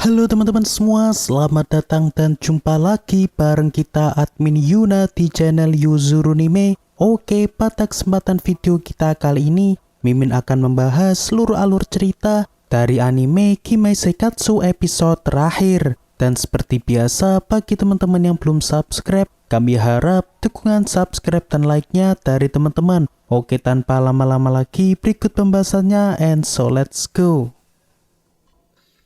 Halo teman-teman semua, selamat datang dan jumpa lagi bareng kita admin Yuna di channel Yuzurunime. Oke, pada kesempatan video kita kali ini, Mimin akan membahas seluruh alur cerita dari anime Kimei Seikatsu episode terakhir. Dan seperti biasa, bagi teman-teman yang belum subscribe, kami harap dukungan subscribe dan like-nya dari teman-teman. Oke, tanpa lama-lama lagi, berikut pembahasannya, and so let's go.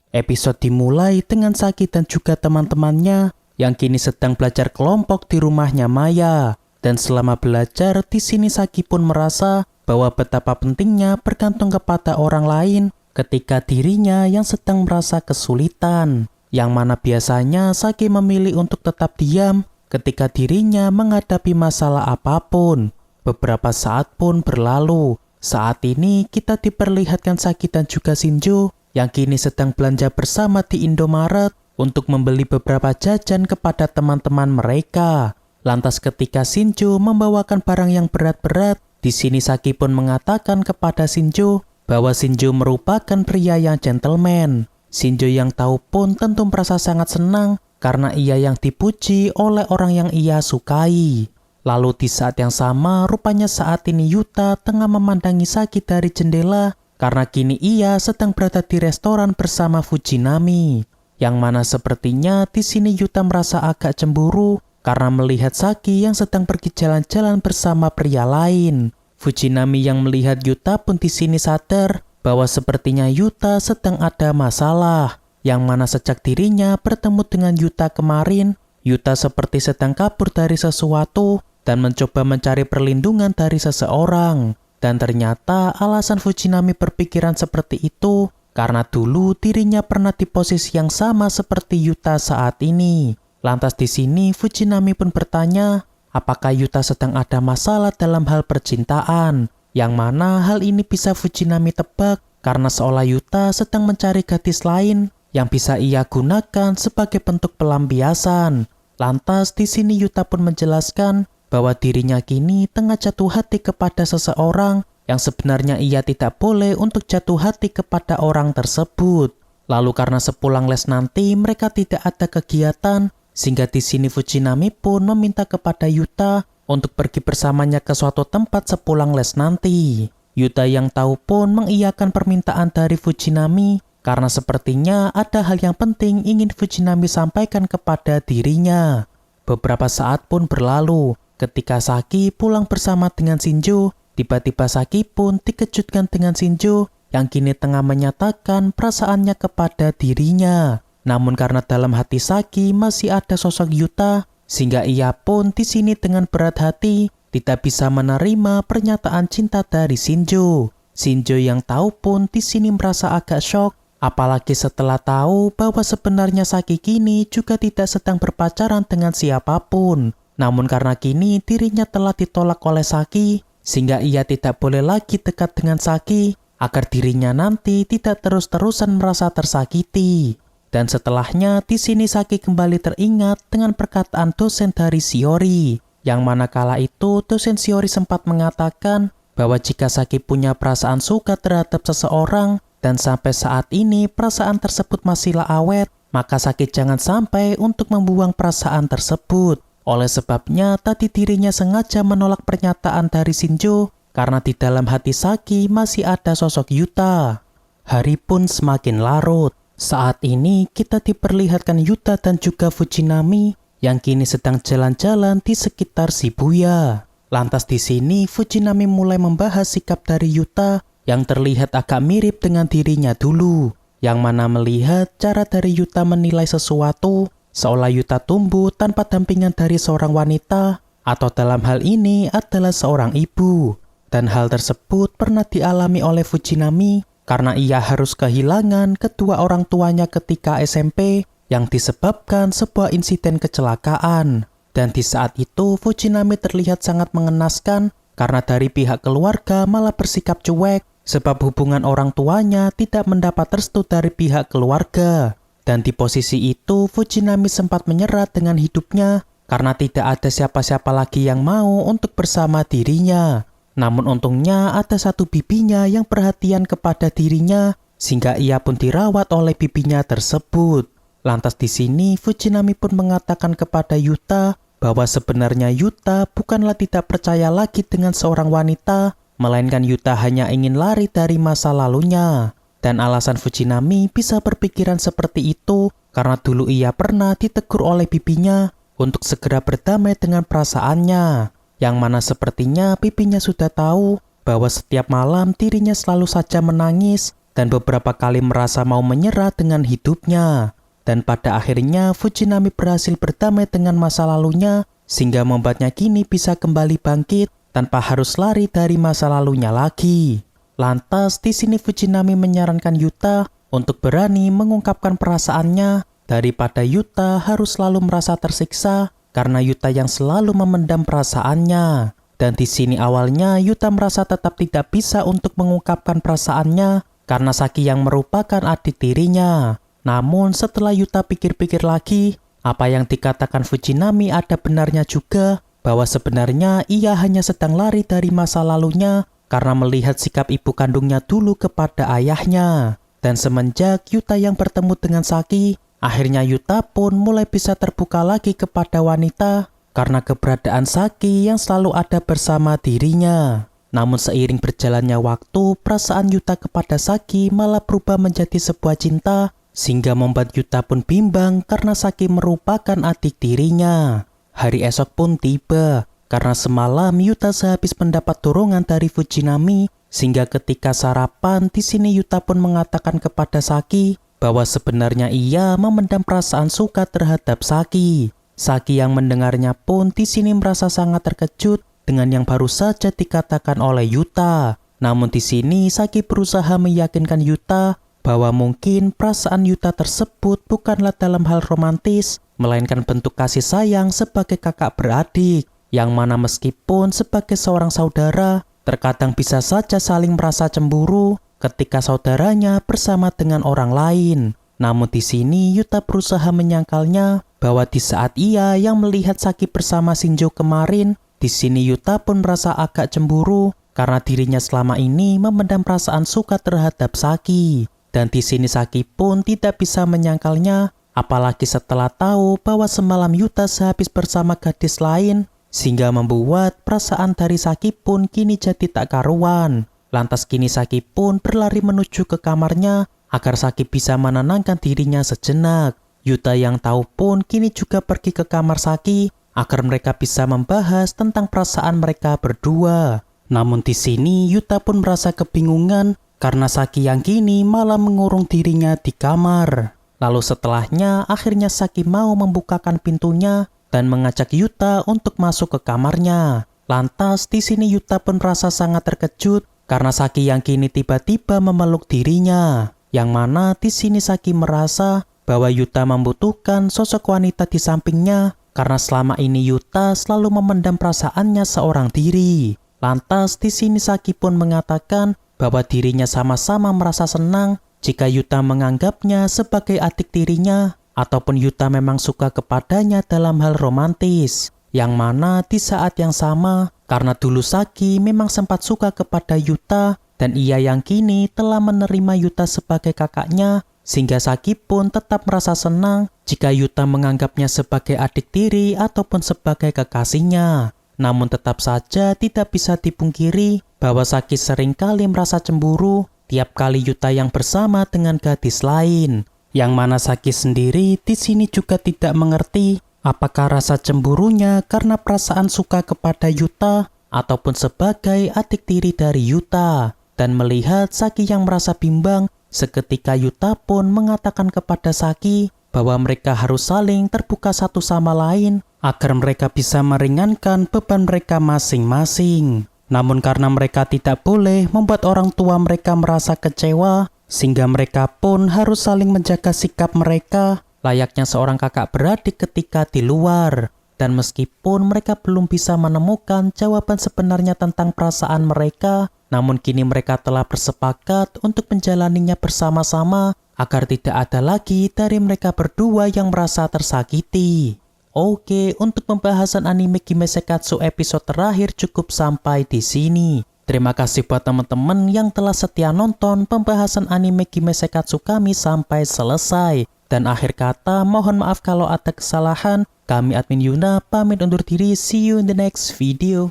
Episode dimulai dengan Saki dan juga teman-temannya yang kini sedang belajar kelompok di rumahnya Maya. Dan selama belajar, di sini Saki pun merasa bahwa betapa pentingnya bergantung kepada orang lain ketika dirinya yang sedang merasa kesulitan. Yang mana biasanya Saki memilih untuk tetap diam ketika dirinya menghadapi masalah apapun. Beberapa saat pun berlalu. Saat ini kita diperlihatkan Saki dan juga Shinjo yang kini sedang belanja bersama di Indomaret untuk membeli beberapa jajan kepada teman-teman mereka. Lantas ketika Shinjo membawakan barang yang berat-berat, di sini Saki pun mengatakan kepada Shinjo bahwa Shinjo merupakan pria yang gentleman. Shinjo yang tahu pun tentu merasa sangat senang karena ia yang dipuji oleh orang yang ia sukai. Lalu di saat yang sama, rupanya saat ini Yuta tengah memandangi Saki dari jendela karena kini ia sedang berada di restoran bersama Fujinami. Yang mana sepertinya di sini Yuta merasa agak cemburu karena melihat Saki yang sedang pergi jalan-jalan bersama pria lain. Fujinami yang melihat Yuta pun di sini sadar bahwa sepertinya Yuta sedang ada masalah. Yang mana sejak dirinya bertemu dengan Yuta kemarin, Yuta seperti sedang kabur dari sesuatu dan mencoba mencari perlindungan dari seseorang. Dan ternyata alasan Fujinami berpikiran seperti itu karena dulu dirinya pernah di posisi yang sama seperti Yuta saat ini. Lantas di sini Fujinami pun bertanya, apakah Yuta sedang ada masalah dalam hal percintaan? Yang mana hal ini bisa Fujinami tebak karena seolah Yuta sedang mencari gadis lain yang bisa ia gunakan sebagai bentuk pelampiasan. Lantas di sini Yuta pun menjelaskan bahwa dirinya kini tengah jatuh hati kepada seseorang yang sebenarnya ia tidak boleh untuk jatuh hati kepada orang tersebut. Lalu karena sepulang les nanti mereka tidak ada kegiatan, sehingga di sini Fujinami pun meminta kepada Yuta untuk pergi bersamanya ke suatu tempat sepulang les nanti. Yuta yang tahu pun mengiyakan permintaan dari Fujinami karena sepertinya ada hal yang penting ingin Fujinami sampaikan kepada dirinya. Beberapa saat pun berlalu. Ketika Saki pulang bersama dengan Shinjo, tiba-tiba Saki pun dikejutkan dengan Shinjo yang kini tengah menyatakan perasaannya kepada dirinya. Namun karena dalam hati Saki masih ada sosok Yuta, sehingga ia pun di sini dengan berat hati tidak bisa menerima pernyataan cinta dari Shinjo. Shinjo yang tahu pun di sini merasa agak shock, apalagi setelah tahu bahwa sebenarnya Saki kini juga tidak sedang berpacaran dengan siapapun. Namun karena kini dirinya telah ditolak oleh Saki, sehingga ia tidak boleh lagi dekat dengan Saki, agar dirinya nanti tidak terus-terusan merasa tersakiti. Dan setelahnya di sini Saki kembali teringat dengan perkataan dosen dari Shiori, yang mana kala itu dosen Shiori sempat mengatakan bahwa jika Saki punya perasaan suka terhadap seseorang, dan sampai saat ini perasaan tersebut masihlah awet, maka Saki jangan sampai untuk membuang perasaan tersebut. Oleh sebabnya, tadi dirinya sengaja menolak pernyataan dari Shinjo karena di dalam hati Saki masih ada sosok Yuta. Hari pun semakin larut. Saat ini kita diperlihatkan Yuta dan juga Fujinami yang kini sedang jalan-jalan di sekitar Shibuya. Lantas di sini Fujinami mulai membahas sikap dari Yuta yang terlihat agak mirip dengan dirinya dulu. Yang mana melihat cara dari Yuta menilai sesuatu seolah Yuta tumbuh tanpa dampingan dari seorang wanita, atau dalam hal ini adalah seorang ibu. Dan hal tersebut pernah dialami oleh Fujinami karena ia harus kehilangan kedua orang tuanya ketika SMP yang disebabkan sebuah insiden kecelakaan. Dan di saat itu Fujinami terlihat sangat mengenaskan karena dari pihak keluarga malah bersikap cuek sebab hubungan orang tuanya tidak mendapat restu dari pihak keluarga. Dan di posisi itu Fujinami sempat menyerah dengan hidupnya karena tidak ada siapa-siapa lagi yang mau untuk bersama dirinya. Namun untungnya ada satu bibinya yang perhatian kepada dirinya sehingga ia pun dirawat oleh bibinya tersebut. Lantas di sini Fujinami pun mengatakan kepada Yuta bahwa sebenarnya Yuta bukanlah tidak percaya lagi dengan seorang wanita, melainkan Yuta hanya ingin lari dari masa lalunya. Dan alasan Fujinami bisa berpikiran seperti itu karena dulu ia pernah ditegur oleh bibinya untuk segera berdamai dengan perasaannya, yang mana sepertinya bibinya sudah tahu bahwa setiap malam dirinya selalu saja menangis dan beberapa kali merasa mau menyerah dengan hidupnya. Dan pada akhirnya Fujinami berhasil berdamai dengan masa lalunya sehingga membuatnya kini bisa kembali bangkit tanpa harus lari dari masa lalunya lagi. Lantas di sini Fujinami menyarankan Yuta untuk berani mengungkapkan perasaannya daripada Yuta harus selalu merasa tersiksa karena Yuta yang selalu memendam perasaannya. Dan di sini awalnya Yuta merasa tetap tidak bisa untuk mengungkapkan perasaannya karena Saki yang merupakan adik tirinya. Namun setelah Yuta pikir-pikir lagi, apa yang dikatakan Fujinami ada benarnya juga, bahwa sebenarnya ia hanya sedang lari dari masa lalunya karena melihat sikap ibu kandungnya dulu kepada ayahnya. Dan semenjak Yuta yang bertemu dengan Saki, akhirnya Yuta pun mulai bisa terbuka lagi kepada wanita karena keberadaan Saki yang selalu ada bersama dirinya. Namun seiring berjalannya waktu, perasaan Yuta kepada Saki malah berubah menjadi sebuah cinta, sehingga membuat Yuta pun bimbang karena Saki merupakan adik tirinya. Hari esok pun tiba, karena semalam Yuta sehabis mendapat dorongan dari Fujinami, sehingga ketika sarapan di sini Yuta pun mengatakan kepada Saki bahwa sebenarnya ia memendam perasaan suka terhadap Saki. Saki yang mendengarnya pun di sini merasa sangat terkejut dengan yang baru saja dikatakan oleh Yuta. Namun di sini Saki berusaha meyakinkan Yuta bahwa mungkin perasaan Yuta tersebut bukanlah dalam hal romantis, melainkan bentuk kasih sayang sebagai kakak beradik, yang mana meskipun sebagai seorang saudara, terkadang bisa saja saling merasa cemburu ketika saudaranya bersama dengan orang lain. Namun di sini Yuta berusaha menyangkalnya bahwa di saat ia yang melihat Saki bersama Shinjo kemarin, di sini Yuta pun merasa agak cemburu karena dirinya selama ini memendam perasaan suka terhadap Saki. Dan di sini Saki pun tidak bisa menyangkalnya, apalagi setelah tahu bahwa semalam Yuta sehabis bersama gadis lain, sehingga membuat perasaan dari Saki pun kini jadi tak karuan. Lantas kini Saki pun berlari menuju ke kamarnya agar Saki bisa menenangkan dirinya sejenak. Yuta yang tahu pun kini juga pergi ke kamar Saki agar mereka bisa membahas tentang perasaan mereka berdua. Namun di sini Yuta pun merasa kebingungan karena Saki yang kini malah mengurung dirinya di kamar. Lalu setelahnya akhirnya Saki mau membukakan pintunya dan mengajak Yuta untuk masuk ke kamarnya. Lantas di sini Yuta pun merasa sangat terkejut karena Saki yang kini tiba-tiba memeluk dirinya, yang mana di sini Saki merasa bahwa Yuta membutuhkan sosok wanita di sampingnya karena selama ini Yuta selalu memendam perasaannya seorang diri. Lantas di sini Saki pun mengatakan bahwa dirinya sama-sama merasa senang jika Yuta menganggapnya sebagai adik tirinya ataupun Yuta memang suka kepadanya dalam hal romantis. Yang mana di saat yang sama, karena dulu Saki memang sempat suka kepada Yuta dan ia yang kini telah menerima Yuta sebagai kakaknya, sehingga Saki pun tetap merasa senang jika Yuta menganggapnya sebagai adik tiri ataupun sebagai kekasihnya. Namun tetap saja tidak bisa dipungkiri bahwa Saki seringkali merasa cemburu tiap kali Yuta yang bersama dengan gadis lain. Yang mana Saki sendiri di sini juga tidak mengerti apakah rasa cemburunya karena perasaan suka kepada Yuta ataupun sebagai adik tiri dari Yuta. Dan melihat Saki yang merasa bimbang, seketika Yuta pun mengatakan kepada Saki bahwa mereka harus saling terbuka satu sama lain agar mereka bisa meringankan beban mereka masing-masing. Namun karena mereka tidak boleh membuat orang tua mereka merasa kecewa, sehingga mereka pun harus saling menjaga sikap mereka layaknya seorang kakak beradik ketika di luar. Dan meskipun mereka belum bisa menemukan jawaban sebenarnya tentang perasaan mereka, namun kini mereka telah bersepakat untuk menjalaninya bersama-sama agar tidak ada lagi dari mereka berdua yang merasa tersakiti. Oke, untuk pembahasan anime Kimesekatsu episode terakhir cukup sampai di sini. Terima kasih buat teman-teman yang telah setia nonton pembahasan anime Kimesekatsu kami sampai selesai. Dan akhir kata, mohon maaf kalau ada kesalahan. Kami admin Yuna pamit undur diri. See you in the next video.